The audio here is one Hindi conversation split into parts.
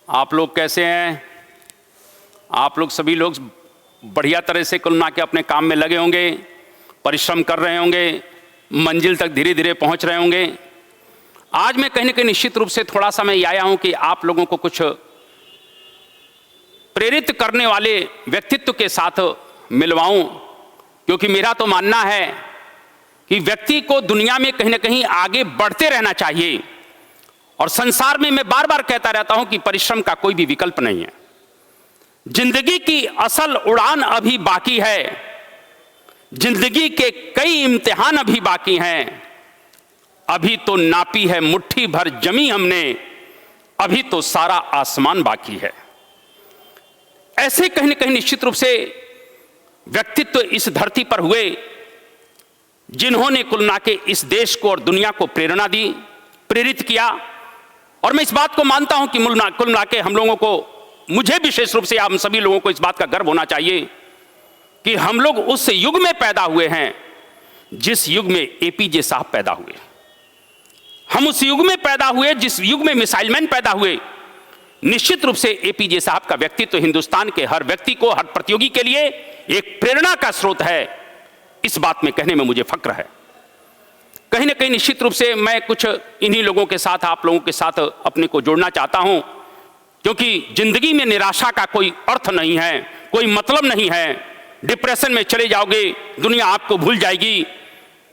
आप लोग कैसे हैं? आप लोग सभी लोग बढ़िया तरह से कुल मिला के अपने काम में लगे होंगे, परिश्रम कर रहे होंगे, मंजिल तक धीरे धीरे पहुंच रहे होंगे। आज मैं कहीं ना कहीं निश्चित रूप से थोड़ा सा मैं आया हूं कि आप लोगों को कुछ प्रेरित करने वाले व्यक्तित्व के साथ मिलवाऊं, क्योंकि मेरा तो मानना है कि व्यक्ति को दुनिया में कहीं ना कहीं आगे बढ़ते रहना चाहिए। और संसार में मैं बार बार कहता रहता हूं कि परिश्रम का कोई भी विकल्प नहीं है। जिंदगी की असल उड़ान अभी बाकी है, जिंदगी के कई इम्तिहान अभी बाकी हैं। अभी तो नापी है मुट्ठी भर जमी हमने, अभी तो सारा आसमान बाकी है। ऐसे कहीं ना कहीं निश्चित रूप से व्यक्तित्व इस धरती पर हुए जिन्होंने कुल मिला के इस देश को और दुनिया को प्रेरणा दी, प्रेरित किया। और मैं इस बात को मानता हूं कि कुल मिला के हम लोगों को, मुझे विशेष रूप से हम सभी लोगों को इस बात का गर्व होना चाहिए कि हम लोग उस युग में पैदा हुए हैं जिस युग में एपीजे साहब पैदा हुए। हम उस युग में पैदा हुए जिस युग में मिसाइल मैन पैदा हुए। निश्चित रूप से एपीजे साहब का व्यक्तित्व हिंदुस्तान के हर व्यक्ति को, हर प्रतियोगी के लिए एक प्रेरणा का स्रोत है। इस बात में कहने में मुझे फक्र है। कहीं ना कहीं निश्चित रूप से मैं कुछ इन्हीं लोगों के साथ, आप लोगों के साथ अपने को जोड़ना चाहता हूं, क्योंकि जिंदगी में निराशा का कोई अर्थ नहीं है, कोई मतलब नहीं है। डिप्रेशन में चले जाओगे, दुनिया आपको भूल जाएगी।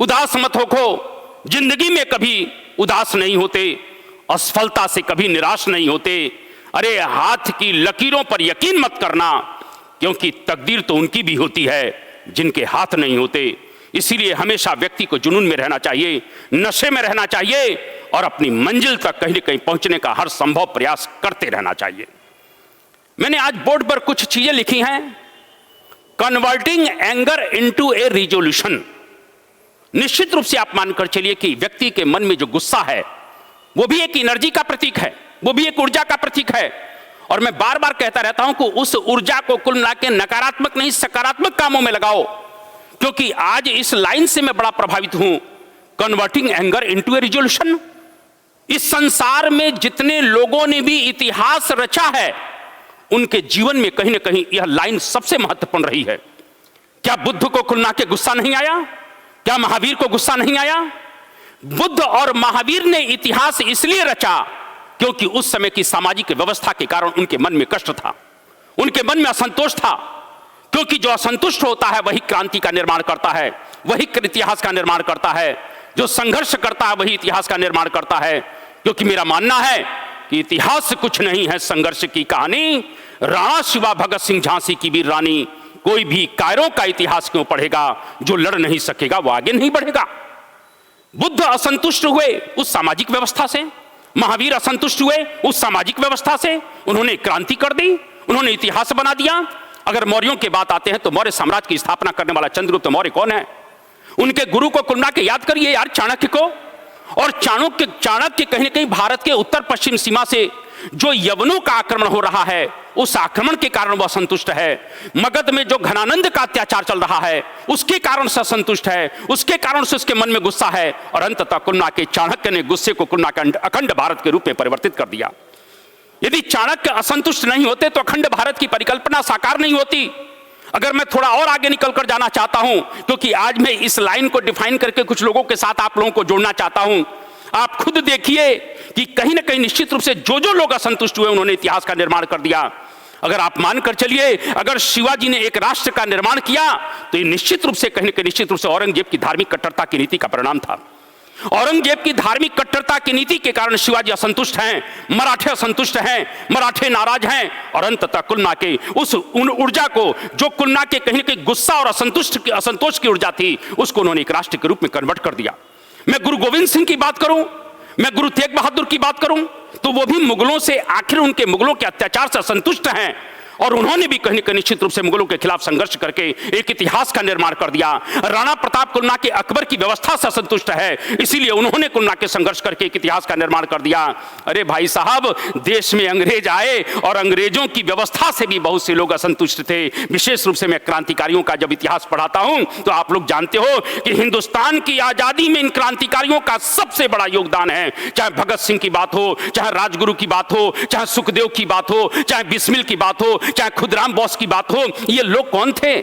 उदास मत होखो, जिंदगी में कभी उदास नहीं होते, असफलता से कभी निराश नहीं होते। अरे हाथ की लकीरों पर यकीन मत करना, क्योंकि तकदीर तो उनकी भी होती है जिनके हाथ नहीं होते। इसीलिए हमेशा व्यक्ति को जुनून में रहना चाहिए, नशे में रहना चाहिए और अपनी मंजिल तक कहीं न कहीं पहुंचने का हर संभव प्रयास करते रहना चाहिए। मैंने आज बोर्ड पर कुछ चीजें लिखी हैं। कन्वर्टिंग एंगर इनटू ए रिजोल्यूशन। निश्चित रूप से आप मानकर चलिए कि व्यक्ति के मन में जो गुस्सा है वो भी एक एनर्जी का प्रतीक है, वो भी एक ऊर्जा का प्रतीक है। और मैं बार बार कहता रहता हूं कि उस ऊर्जा को कुल मिला के नकारात्मक नहीं, सकारात्मक कामों में लगाओ। क्योंकि आज इस लाइन से मैं बड़ा प्रभावित हूं, कन्वर्टिंग एंगर इनटू ए रिजोल्यूशन। इस संसार में जितने लोगों ने भी इतिहास रचा है, उनके जीवन में कहीं ना कहीं यह लाइन सबसे महत्वपूर्ण रही है। क्या बुद्ध को कुल मिला के गुस्सा नहीं आया? क्या महावीर को गुस्सा नहीं आया? बुद्ध और महावीर ने इतिहास इसलिए रचा क्योंकि उस समय की सामाजिक व्यवस्था के कारण उनके मन में कष्ट था, उनके मन में असंतोष था। क्योंकि जो असंतुष्ट होता है वही क्रांति का निर्माण करता है, वही इतिहास का निर्माण करता है। जो संघर्ष करता है वही इतिहास का निर्माण करता है। क्योंकि मेरा मानना है कि इतिहास कुछ नहीं है संघर्ष की कहानी। राणा शिवा भगत सिंह झांसी की वीर रानी, कोई भी कायरों का इतिहास क्यों पढ़ेगा? जो लड़ नहीं सकेगा वो आगे नहीं बढ़ेगा। बुद्ध असंतुष्ट हुए उस सामाजिक व्यवस्था से, महावीर असंतुष्ट हुए उस सामाजिक व्यवस्था से, उन्होंने क्रांति कर दी, उन्होंने इतिहास बना दिया। अगर मौर्यों की बात आते हैं तो मौर्य साम्राज्य की स्थापना करने वाला चंद्रगुप्त मौर्य कौन है? उनके गुरु को कुल मिला के याद करिए यार, चाणक्य को। और चाणक्य कहीं ना कहीं भारत के उत्तर पश्चिम सीमा से जो यवनों का आक्रमण हो रहा है, उस आक्रमण के कारण वह संतुष्ट है। मगध में जो घनानंद का अत्याचार चल रहा है उसके कारण से संतुष्ट है, उसके कारण से उसके मन में गुस्सा है। और अंततः कुल मिला के चाणक्य ने गुस्से को कुल मिला के अखंड भारत के रूप में परिवर्तित कर दिया। यदि चाणक्य असंतुष्ट नहीं होते तो अखंड भारत की परिकल्पना साकार नहीं होती। अगर मैं थोड़ा और आगे निकल कर जाना चाहता हूं, क्योंकि आज मैं इस लाइन को डिफाइन करके कुछ लोगों के साथ आप लोगों को जोड़ना चाहता हूं। आप खुद देखिए कि कहीं ना कहीं निश्चित रूप से जो जो लोग असंतुष्ट हुए उन्होंने इतिहास का निर्माण कर दिया। अगर आप मानकर चलिए, अगर शिवाजी ने एक राष्ट्र का निर्माण किया तो ये निश्चित रूप से कहीं ना कहीं निश्चित रूप से औरंगजेब की धार्मिक कट्टरता की नीति का परिणाम था। औरंगजेब की धार्मिक कट्टरता की नीति के कारण शिवाजी असंतुष्ट हैं, मराठे असंतुष्ट हैं, मराठे नाराज हैं। और अंततः कुल मिला के उन ऊर्जा को, जो कुल मिला के कहीं ना कहीं गुस्सा और असंतोष की ऊर्जा थी, उसको उन्होंने एक राष्ट्र के रूप में कन्वर्ट कर दिया। मैं गुरु गोविंद सिंह की बात करूं, मैं गुरु तेग बहादुर की बात करूं, तो वो भी मुगलों से, आखिर उनके मुगलों के अत्याचार से असंतुष्ट हैं। और उन्होंने भी कहीं निश्चित रूप से मुगलों के खिलाफ संघर्ष करके एक इतिहास का निर्माण कर दिया। राणा प्रताप कुल मिला के अकबर की व्यवस्था से असंतुष्ट है, इसीलिए उन्होंने कुल मिला के संघर्ष करके एक इतिहास का निर्माण कर दिया। अरे भाई साहब, देश में अंग्रेज आए और अंग्रेजों की व्यवस्था से भी बहुत से लोग असंतुष्ट थे। विशेष रूप से मैं क्रांतिकारियों का जब इतिहास पढ़ाता हूं तो आप लोग जानते हो कि हिंदुस्तान की आजादी में इन क्रांतिकारियों का सबसे बड़ा योगदान है। चाहे भगत सिंह की बात हो, चाहे राजगुरु की बात हो, चाहे सुखदेव की बात हो, चाहे बिस्मिल की बात हो, चाहे खुदराम बोस की बात हो, ये लोग कौन थे?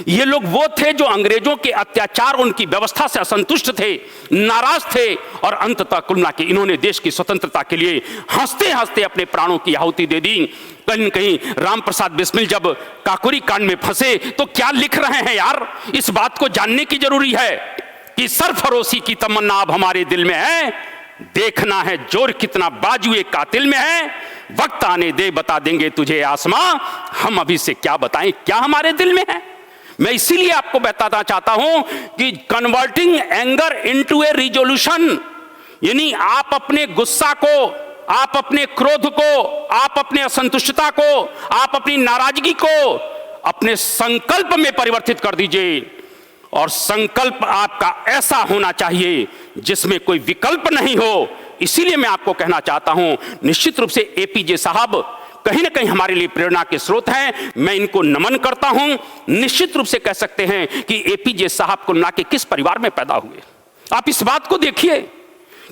ये लोग वो थे जो अंग्रेजों के अत्याचार, उनकी व्यवस्था से असंतुष्ट थे, नाराज थे और अंततः कुल मिला के इन्होंने देश की स्वतंत्रता के लिए हंसते हंसते अपने प्राणों की आहुति दे दी। कहीं कहीं राम प्रसाद बिस्मिल जब काकोरी कांड में फंसे तो क्या लिख रहे हैं यार, इस बात को जानने की जरूरी है कि सरफरोशी की तमन्ना अब हमारे दिल में है, देखना है जोर कितना बाजुए कातिल में है, वक्त आने दे बता देंगे तुझे आसमां, हम अभी से क्या बताएं क्या हमारे दिल में है। मैं इसीलिए आपको बताना चाहता हूं कि कन्वर्टिंग एंगर इनटू ए रिजोल्यूशन, यानी आप अपने गुस्सा को, आप अपने क्रोध को, आप अपने असंतुष्टता को, आप अपनी नाराजगी को अपने संकल्प में परिवर्तित कर दीजिए। और संकल्प आपका ऐसा होना चाहिए जिसमें कोई विकल्प नहीं हो। इसीलिए मैं आपको कहना चाहता हूं, निश्चित रूप से एपीजे साहब कहीं ना कहीं हमारे लिए प्रेरणा के स्रोत हैं। मैं इनको नमन करता हूं। निश्चित रूप से कह सकते हैं कि एपीजे साहब कुल मिला के किस परिवार में पैदा हुए। आप इस बात को देखिए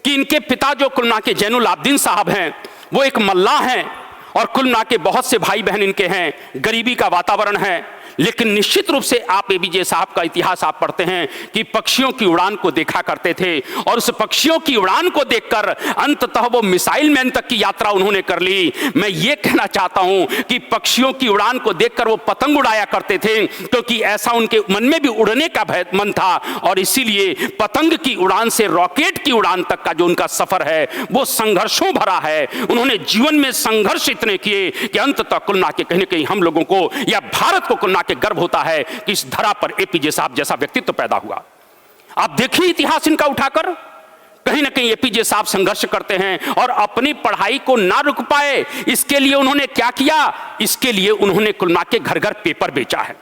कि इनके पिता जो कुल मिला के जैनुल आब्दीन साहब हैं, वो एक मल्लाह हैं और कुल मिला के बहुत से भाई बहन इनके हैं, गरीबी का वातावरण है। लेकिन निश्चित रूप से आप एपीजे साहब का इतिहास आप पढ़ते हैं कि पक्षियों की उड़ान को देखा करते थे और उस पक्षियों की उड़ान को देखकर अंततः वो मिसाइल मैन तक की यात्रा उन्होंने कर ली। मैं ये कहना चाहता हूं कि पक्षियों की उड़ान को देखकर वो पतंग उड़ाया करते थे, क्योंकि ऐसा उनके मन में भी उड़ने का मन था और इसीलिए पतंग की उड़ान से रॉकेट की उड़ान तक का जो उनका सफर है वो संघर्षों भरा है। उन्होंने जीवन में संघर्ष इतने किए कि अंततः कुल मिला के कहीं ना कहीं हम लोगों को या भारत को कुल मिला के गर्व होता है कि इस धरा पर एपीजे साहब जैसा व्यक्तित्व पैदा हुआ। आप देखिए इतिहास इनका उठाकर, कहीं ना कहीं एपीजे साहब संघर्ष करते हैं और अपनी पढ़ाई को ना रुक पाए, इसके लिए उन्होंने क्या किया? इसके लिए उन्होंने कुल मिला के घर घर पेपर बेचा है।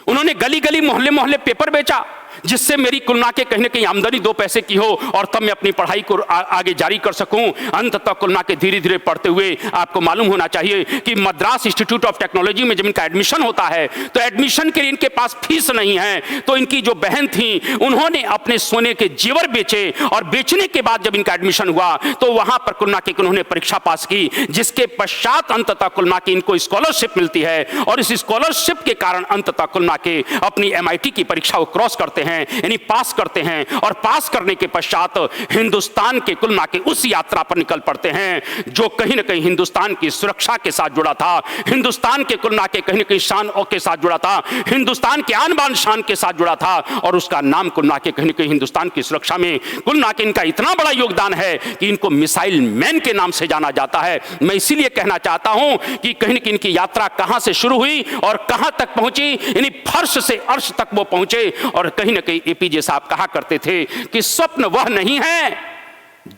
उन्होंने गली गली मोहल्ले मोहल्ले पेपर बेचा, जिससे मेरी कुल मिला के कहीं ना कहीं आमदनी 2 पैसे की हो और तब मैं अपनी पढ़ाई को आगे जारी कर सकूं। अंततः कुल मिला के धीरे धीरे पढ़ते हुए आपको मालूम होना चाहिए कि मद्रास इंस्टीट्यूट ऑफ टेक्नोलॉजी में जब इनका एडमिशन होता है तो एडमिशन के लिए इनके पास फीस नहीं है, तो इनकी जो बहन थी उन्होंने अपने सोने के जेवर बेचे और बेचने के बाद जब इनका एडमिशन हुआ तो वहां पर कुल मिला के उन्होंने परीक्षा पास की, जिसके पश्चात अंततः कुल मिला के इनको स्कॉलरशिप मिलती है और इस स्कॉलरशिप के कारण अंततः कुल मिला के अपनी MIT की परीक्षा को क्रॉस करते हैं, यानी पास करते हैं और पास करने के पश्चात हिंदुस्तान के कुल मिला के उस यात्रा पर निकल पड़ते हैं जो कहीं ना कहीं हिंदुस्तान की सुरक्षा के साथ जुड़ा था, हिंदुस्तान के कुल मिला के कहीं ना कहीं शान के साथ जुड़ा था, हिंदुस्तान के आन बान शान के साथ जुड़ा था और उसका नाम कुल मिला के कहीं ना कहीं हिंदुस्तान की सुरक्षा में कुल मिला के इनका इतना बड़ा योगदान है कि इनको मिसाइल मैन के नाम से जाना जाता है। मैं इसीलिए कहना चाहता हूं कि कहीं ना कहीं इनकी यात्रा कहां से शुरू हुई और कहां तक पहुंची, यानी फर्श से अर्श तक वो पहुंचे। और कहीं ना कहीं एपीजे साहब कहा करते थे कि स्वप्न वह नहीं है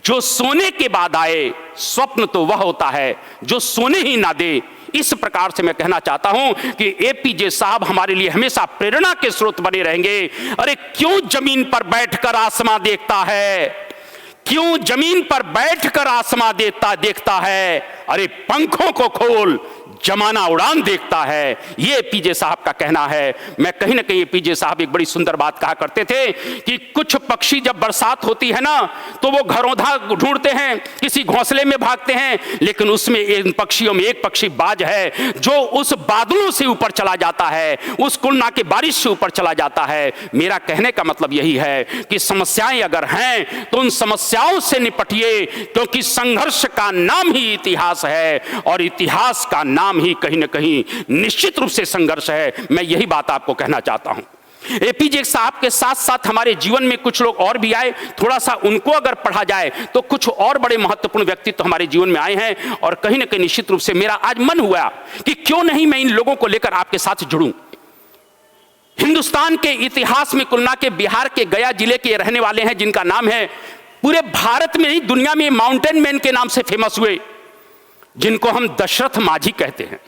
जो सोने के बाद आए, स्वप्न तो वह होता है जो सोने ही ना दे। इस प्रकार से मैं कहना चाहता हूं कि एपीजे साहब हमारे लिए हमेशा प्रेरणा के स्रोत बने रहेंगे। अरे क्यों जमीन पर बैठकर आसमां देखता है, क्यों जमीन पर बैठकर आसमां देखता है, अरे पंखों को खोल जमाना उड़ान देखता है। ये एपीजे साहब का कहना है। मैं कहीं ना कहीं एपीजे साहब एक बड़ी सुंदर बात कहा करते थे कि कुछ पक्षी जब बरसात होती है ना तो वो घरोंधा ढूंढते हैं, किसी घोंसले में भागते हैं, लेकिन उसमें इन पक्षियों में एक पक्षी बाज है जो उस बादलों से ऊपर चला जाता है, उस कुल मिला के बारिश से ऊपर चला जाता है। मेरा कहने का मतलब यही है कि समस्याएं अगर हैं तो उन समस्याओं से निपटिए, क्योंकि संघर्ष का नाम ही इतिहास है और इतिहास का नाम ही कहीं ना कहीं निश्चित रूप से संघर्ष है। मैं यही बात आपको कहना चाहता हूं। एपीजे साहब के साथ साथ हमारे जीवन में कुछ लोग और भी आए, थोड़ा सा उनको अगर पढ़ा जाए तो कुछ और बड़े महत्वपूर्ण व्यक्तित्व हमारे जीवन में आए हैं और कहीं ना कहीं निश्चित रूप से मेरा आज मन हुआ कि क्यों नहीं मैं इन लोगों को लेकर आपके साथ जुड़ूं। हिंदुस्तान के इतिहास में कुल मिला के बिहार के गया जिले के रहने वाले हैं जिनका नाम है, पूरे भारत में नहीं दुनिया में माउंटेन मैन के नाम से फेमस हुए, जिनको हम दशरथ माझी कहते हैं।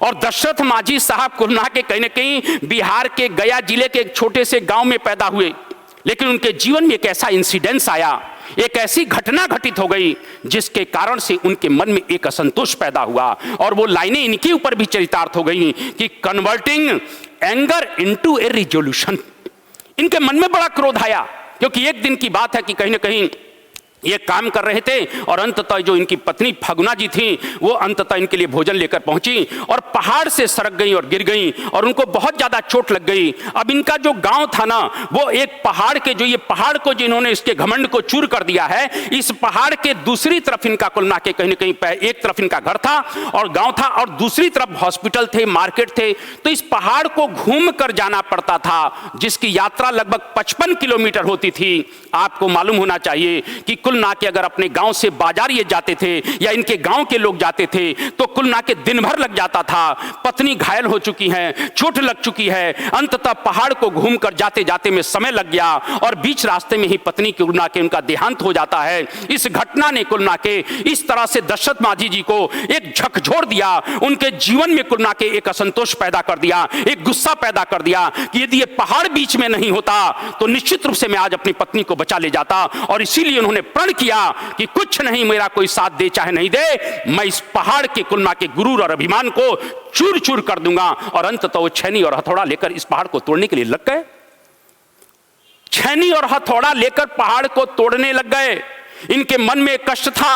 और दशरथ माझी साहब कुलना के कहीं ना कहीं बिहार के गया जिले के एक छोटे से गांव में पैदा हुए, लेकिन उनके जीवन में एक ऐसा इंसिडेंस आया, एक ऐसी घटना घटित हो गई जिसके कारण से उनके मन में एक असंतोष पैदा हुआ। और वो लाइनें इनके ऊपर भी चरितार्थ हो गई कि कन्वर्टिंग एंगर इनटू ए रिजोल्यूशन। इनके मन में बड़ा क्रोध आया, क्योंकि एक दिन की बात है कि कहीं ना कहीं ये काम कर रहे थे और अंततः जो इनकी पत्नी फगुना जी थी वो अंततः इनके लिए भोजन लेकर पहुंची और पहाड़ से सरक गई और गिर गई और उनको बहुत ज्यादा चोट लग गई। अब इनका जो गांव था ना, वो एक पहाड़ के, जो ये पहाड़ को जिन्होंने इसके घमंड को चूर कर दिया है, इस पहाड़ के दूसरी तरफ इनका कुल मिला के कहीं ना कहीं एक तरफ इनका घर था और गांव था और दूसरी तरफ हॉस्पिटल थे, मार्केट थे। तो इस पहाड़ को घूम कर जाना पड़ता था, जिसकी यात्रा लगभग 55 किलोमीटर होती थी। आपको मालूम होना चाहिए कि कुल ना के अगर अपने गांव से बाजार ये जाते थे या इनके गांव के लोग जाते थे तो कुल ना के दिन भर लग जाता था। पत्नी घायल हो चुकी है, चोट लग चुकी है, अंततः पहाड़ को घूमकर जाते जाते में समय लग गया और बीच रास्ते में ही पत्नी कुल ना के उनका देहांत हो जाता है। इस घटना ने कुल ना के इस तरह से दशरथ माझी जी को एक झकझोर दिया, उनके जीवन में कुल ना के एक असंतोष पैदा कर दिया, एक गुस्सा पैदा कर दिया कि यदि ये पहाड़ बीच में नहीं होता तो निश्चित रूप से मैं आज अपनी पत्नी को बचा ले जाता। और इसीलिए उन्होंने प्रण किया कि कुछ नहीं, मेरा कोई साथ दे चाहे नहीं दे, मैं इस पहाड़ के कुलमा के गुरूर और अभिमान को चूर चूर कर दूंगा। और अंततः वो छेनी और हथौड़ा लेकर इस पहाड़ को तोड़ने के लिए लग गए। छेनी और हथौड़ा लेकर पहाड़ को तोड़ने लग गए। इनके मन में कष्ट था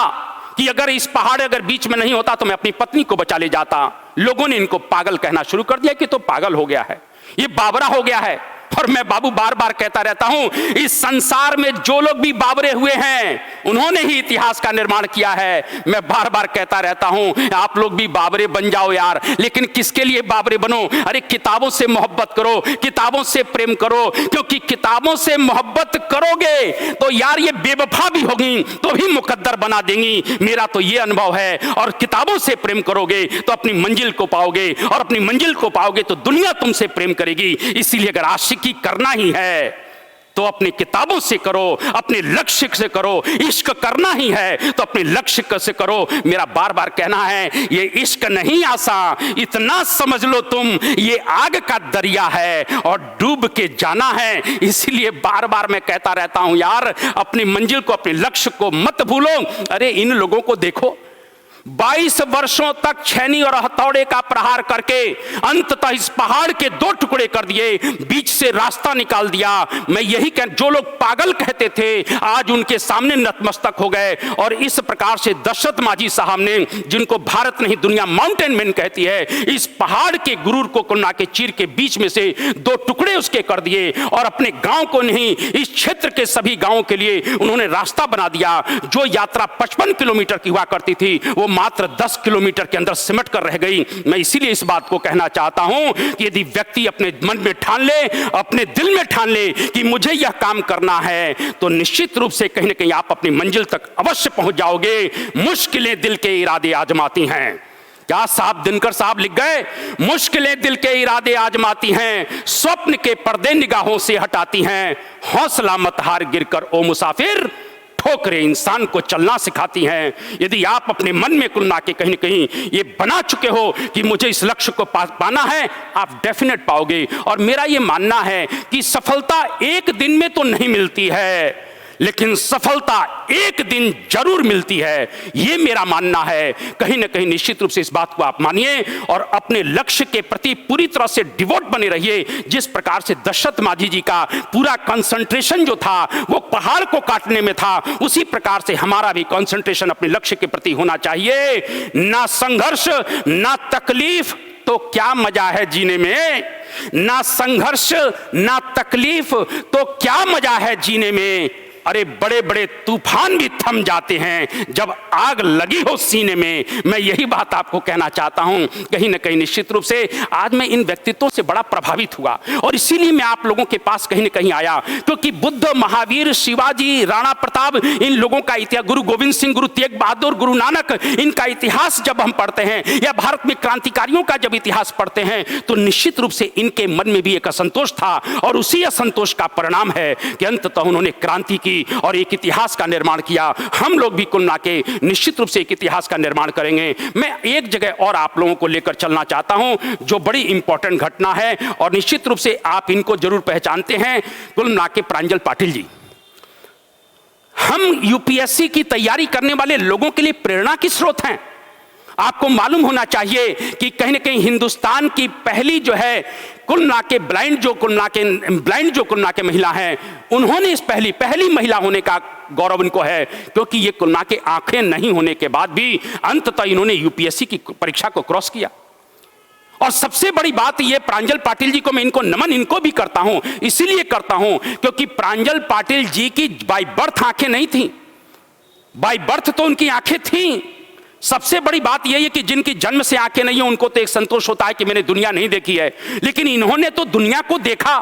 कि अगर इस पहाड़ अगर बीच में नहीं होता तो मैं अपनी पत्नी को बचा ले जाता। लोगों ने इनको पागल कहना शुरू कर दिया कि तो पागल हो गया है, ये बावरा हो गया है। और मैं बाबू बार बार कहता रहता हूं, इस संसार में जो लोग भी बावरे हुए हैं उन्होंने ही इतिहास का निर्माण किया है। मैं बार बार कहता रहता हूं, आप लोग भी बावरे बन जाओ यार, लेकिन किसके लिए बावरे बनो? अरे किताबों से मोहब्बत करो, किताबों से प्रेम करो, क्योंकि किताबों से मोहब्बत करोगे तो यार ये बेवफा भी होगी तो भी मुकद्दर बना देंगी, मेरा तो ये अनुभव है। और किताबों से प्रेम करोगे तो अपनी मंजिल को पाओगे, और अपनी मंजिल को पाओगे तो दुनिया तुमसे प्रेम करेगी। इसीलिए अगर आशिकी करना ही है तो अपनी किताबों से करो, अपने लक्ष्य से करो। इश्क करना ही है तो अपने लक्ष्य से करो। मेरा बार बार कहना है, ये इश्क नहीं आसान, इतना समझ लो तुम, ये आग का दरिया है और डूब के जाना है। इसलिए बार बार मैं कहता रहता हूं यार, अपनी मंजिल को, अपने लक्ष्य को मत भूलो। अरे इन लोगों को देखो, 22 वर्षों तक छेनी और हथौड़े का प्रहार करके अंततः इस पहाड़ के 2 टुकड़े कर दिए, बीच से रास्ता निकाल दिया। मैं यही कह, जो लोग पागल कहते थे आज उनके सामने नतमस्तक हो गए। और इस प्रकार से दशरथ माझी साहब ने, जिनको भारत नहीं दुनिया माउंटेन मैन कहती है, इस पहाड़ के गुरूर को कुलना के चीर के बीच में से 2 टुकड़े उसके कर दिए और अपने गांव को नहीं, इस क्षेत्र के सभी गांवों के लिए उन्होंने रास्ता बना दिया। जो यात्रा 55 किलोमीटर की हुआ करती थी वो मात्र 10 किलोमीटर के अंदर सिमट कर रह गई। मैं इसीलिए इस बात को कहना चाहता हूं कि यदि व्यक्ति अपने मन में ठान ले, अपने दिल में ठान ले कि मुझे यह काम करना है, तो निश्चित रूप से कहीं ना कहीं आप अपनी मंजिल तक अवश्य पहुंच जाओगे। मुश्किलें दिल के इरादे आजमाती हैं। क्या साहब दिनकर साहब लिख गए, मुश्किलें दिल के इरादे आजमाती हैं, स्वप्न के पर्दे निगाहों से हटाती हैं, हौसला मत हार गिरकर ओ मुसाफिर, ठोकरें इंसान को चलना सिखाती हैं। यदि आप अपने मन में कुल ना के कहीं न कहीं ये बना चुके हो कि मुझे इस लक्ष्य को पाना है, आप डेफिनेट पाओगे। और मेरा ये मानना है कि सफलता एक दिन में तो नहीं मिलती है, लेकिन सफलता एक दिन जरूर मिलती है, यह मेरा मानना है। कहीं ना कहीं निश्चित रूप से इस बात को आप मानिए और अपने लक्ष्य के प्रति पूरी तरह से डिवोट बने रहिए। जिस प्रकार से दशरथ माझी जी का पूरा कंसंट्रेशन जो था वो पहाड़ को काटने में था, उसी प्रकार से हमारा भी कंसंट्रेशन अपने लक्ष्य के प्रति होना चाहिए। ना संघर्ष ना तकलीफ तो क्या मजा है जीने में, ना संघर्ष ना तकलीफ तो क्या मजा है जीने में। अरे बड़े बड़े तूफान भी थम जाते हैं जब आग लगी हो सीने में। मैं यही बात आपको कहना चाहता हूं। कहीं ना कहीं निश्चित रूप से आज मैं इन व्यक्तित्वों से बड़ा प्रभावित हुआ और इसीलिए मैं आप लोगों के पास कहीं ना कहीं आया, क्योंकि बुद्ध, महावीर, शिवाजी, राणा प्रताप, इन लोगों का इतिहास, गुरु गोविंद सिंह, गुरु तेग बहादुर, गुरु नानक, इनका इतिहास जब हम पढ़ते हैं या भारत में क्रांतिकारियों का जब इतिहास पढ़ते हैं तो निश्चित रूप से इनके मन में भी एक असंतोष था और उसी असंतोष का परिणाम है कि अंततः उन्होंने क्रांति की की और एक इतिहास का निर्माण किया। हम लोग भी कुल मिला के निश्चित रूप से एक इतिहास का निर्माण करेंगे। मैं एक जगह और आप लोगों को लेकर चलना चाहता हूं जो बड़ी इंपॉर्टेंट घटना है और निश्चित रूप से आप इनको जरूर पहचानते हैं, कुल मिला के प्रांजल पाटिल जी। हम यूपीएससी की तैयारी करने वाले लोगों के लिए प्रेरणा की स्रोत हैं। आपको मालूम होना चाहिए कि कहीं ना कहीं हिंदुस्तान की पहली जो है कुल मिला के ब्लाइंड जो कुल मिला के महिला हैं, उन्होंने इस पहली महिला होने का गौरव इनको है, क्योंकि ये कुल मिला के आंखें नहीं होने के बाद भी अंततः इन्होंने यूपीएससी की परीक्षा को क्रॉस किया। और सबसे बड़ी बात ये, प्रांजल पाटिल जी को मैं इनको नमन इनको भी करता हूं, इसीलिए करता हूं क्योंकि प्रांजल पाटिल जी की बाय बर्थ आंखें नहीं थी। बाय बर्थ तो उनकी आंखें थी। सबसे बड़ी बात यह है कि जिनकी जन्म से आंखें नहीं है उनको तो एक संतोष होता है कि मैंने दुनिया नहीं देखी है, लेकिन इन्होंने तो दुनिया को देखा।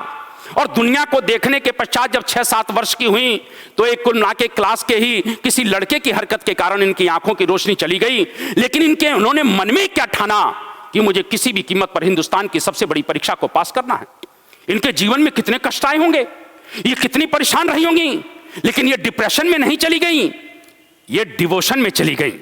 और दुनिया को देखने के पश्चात जब 6-7 वर्ष की हुई तो एक कुल मिला के क्लास के ही किसी लड़के की हरकत के कारण इनकी आंखों की रोशनी चली गई। लेकिन उन्होंने मन में क्या ठाना कि मुझे किसी भी कीमत पर हिंदुस्तान की सबसे बड़ी परीक्षा को पास करना है। इनके जीवन में कितने कष्ट आए होंगे, ये कितनी परेशान रही होंगी, लेकिन ये डिप्रेशन में नहीं चली गई, ये डिवोशन में चली गई।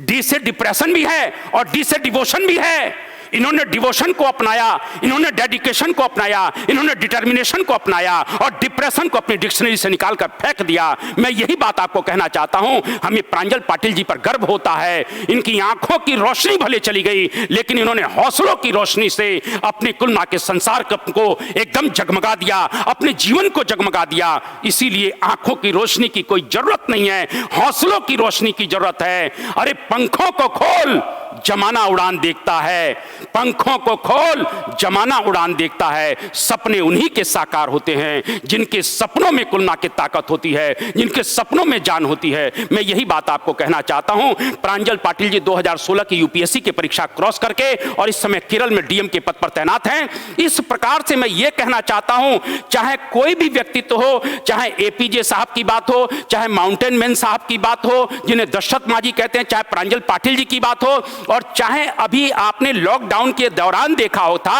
डी से डिप्रेशन भी है और डी से डिवोशन भी है। इन्होंने डिवोशन को अपनाया, इन्होंने डेडिकेशन को अपनाया, इन्होंने डिटर्मिनेशन को अपनाया और डिप्रेशन को अपनी डिक्शनरी से निकाल कर फेंक दिया। मैं यही बात आपको कहना चाहता हूं, हमें प्रांजल पाटिल जी पर गर्व होता है। इनकी आंखों की रोशनी भले चली गई, लेकिन इन्होंने हौसलों की रोशनी से अपने कुल मिला के संसार को एकदम जगमगा दिया, अपने जीवन को जगमगा दिया। इसीलिए आंखों की रोशनी की कोई जरूरत नहीं है, हौसलों की रोशनी की जरूरत है। अरे पंखों को खोल, जमाना उड़ान देखता है, पंखों को खोल, जमाना उड़ान देखता है। सपने उन्हीं के साकार होते हैं जिनके सपनों में कुल मिला के ताकत होती है, जिनके सपनों में जान होती है। मैं यही बात आपको कहना चाहता हूं। प्रांजल पाटिल जी 2016 की यूपीएससी की परीक्षा क्रॉस करके और इस समय केरल में डीएम के पद पर तैनात हैं। इस प्रकार से मैं यह कहना चाहता हूं, चाहे कोई भी व्यक्तित्व हो, चाहे एपीजे साहब की बात हो, चाहे माउंटेन मैन साहब की बात हो जिन्हें दशरथ मांझी कहते हैं, चाहे प्रांजल पाटिल जी की बात हो, और चाहे अभी आपने लॉकडाउन के दौरान देखा होता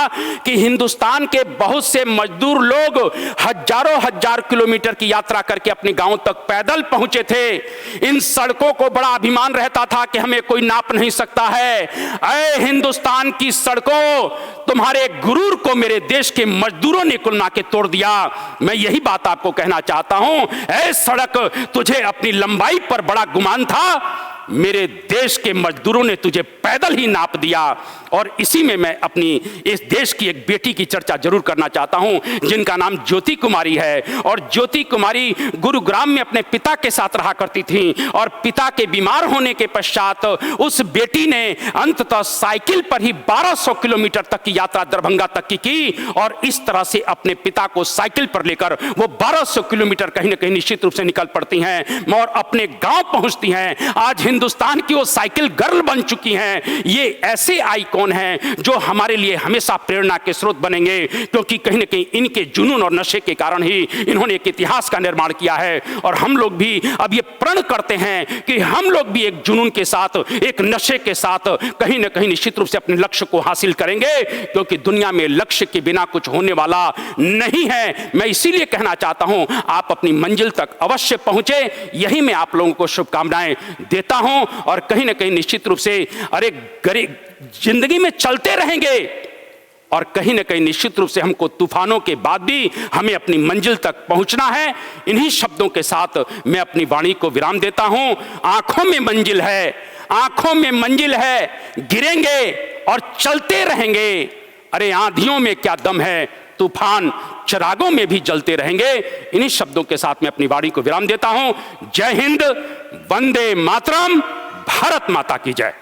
कि हिंदुस्तान के बहुत से मजदूर लोग हजारों हजार किलोमीटर की यात्रा करके अपने गांव तक पैदल पहुंचे थे। इन सड़कों को बड़ा अभिमान रहता था कि हमें कोई नाप नहीं सकता है। ऐ हिंदुस्तान की सड़कों, तुम्हारे गुरूर को मेरे देश के मजदूरों ने कुल मिला के तोड़ दिया। मैं यही बात आपको कहना चाहता हूं, ऐ सड़क, तुझे अपनी लंबाई पर बड़ा गुमान था, मेरे देश के मजदूरों ने तुझे पैदल ही नाप दिया। और इसी में मैं अपनी इस देश की एक बेटी की चर्चा जरूर करना चाहता हूं जिनका नाम ज्योति कुमारी है। और ज्योति कुमारी गुरुग्राम में अपने पिता के साथ रहा करती थी और पिता के बीमार होने के पश्चात उस बेटी ने अंततः साइकिल पर ही 1200 किलोमीटर तक की यात्रा दरभंगा तक की और इस तरह से अपने पिता को साइकिल पर लेकर वो 1200 किलोमीटर कहीं ना कहीं निश्चित रूप से निकल पड़ती हैं और अपने गांव पहुंचती हैं। आज हिंदुस्तान की वो साइकिल गर्ल बन चुकी हैं। ये ऐसे आइकॉन हैं जो हमारे लिए हमेशा प्रेरणा के स्रोत बनेंगे, क्योंकि कहीं ना कहीं इनके जुनून और नशे के कारण ही इन्होंने एक इतिहास का निर्माण किया है। और हम लोग भी अब ये प्रण करते हैं कि हम लोग भी एक जुनून के साथ, एक नशे के साथ कहीं ना कहीं निश्चित रूप से अपने लक्ष्य को हासिल करेंगे, क्योंकि दुनिया में लक्ष्य के बिना कुछ होने वाला नहीं है। मैं इसीलिए कहना चाहता हूं, आप अपनी मंजिल तक अवश्य पहुंचे, यही मैं आप लोगों को शुभकामनाएं देता हूं। और कहीं ना कहीं निश्चित रूप से अरे गरीब जिंदगी में चलते रहेंगे और कहीं ना कहीं निश्चित रूप से हमको तूफानों के बाद भी हमें अपनी मंजिल तक पहुंचना है। इन्हीं शब्दों के साथ मैं अपनी वाणी को विराम देता हूं। आंखों में मंजिल है, आंखों में मंजिल है, गिरेंगे और चलते रहेंगे। अरे आंधियों में क्या दम है, तूफान चिरागों में भी जलते रहेंगे। इन्हीं शब्दों के साथ मैं अपनी वाणी को विराम देता हूं। जय हिंद, वंदे मातरम, भारत माता की जय।